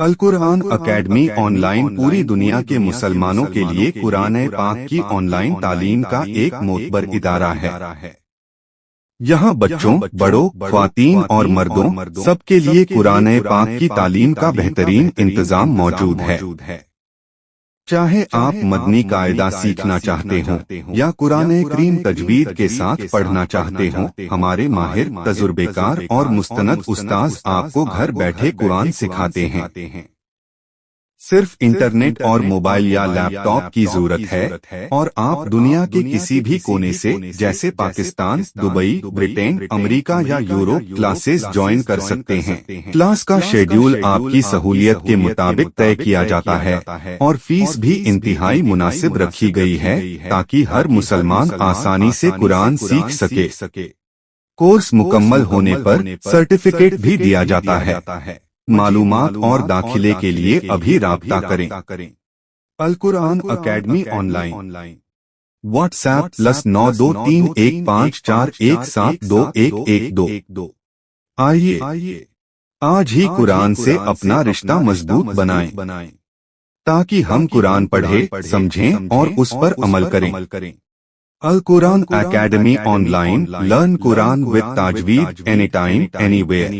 القرآن academy on line پوری دنیا کے مسلمانوں کے لیے قرآن پاک کی آن لائن تعلیم کا ایک معتبر ادارہ ہے۔ یہاں بچوں، بڑوں، خواتین اور مردوں سب کے لیے قرآن پاک کی تعلیم کا بہترین انتظام موجود ہے۔ چاہے آپ مدنی قاعدہ سیکھنا چاہتے ہوں یا قرآن کریم تجوید کے ساتھ پڑھنا چاہتے ہوں، ہمارے ماہر تجربے کار اور مستند استاذ آپ کو گھر بیٹھے قرآن سکھاتے ہیں۔ صرف انٹرنیٹ اور موبائل یا لیپ ٹاپ کی ضرورت ہے اور آپ دنیا کے کسی بھی کونے سے جیسے پاکستان، دبئی، برطانیہ، امریکہ یا یورپ کلاسز جوائن کر سکتے ہیں۔ کلاس کا شیڈیول آپ کی سہولیت کے مطابق طے کیا جاتا ہے اور فیس بھی انتہائی مناسب رکھی گئی ہے تاکہ ہر مسلمان آسانی سے قرآن سیکھ سکے۔ کورس مکمل ہونے پر سرٹیفکیٹ بھی دیا جاتا ہے۔ معلومات اور داخلے کے لیے ابھی رابطہ کریں۔ Al Quran academy on line, what's app +92315141721112۔ آئیے آج ہی قرآن سے اپنا رشتہ مضبوط بنائیں تاکہ ہم قرآن پڑھیں، سمجھیں اور اس پر عمل کریں۔ Al Quran academy online, learn Quran with Tajweed, anytime, any where.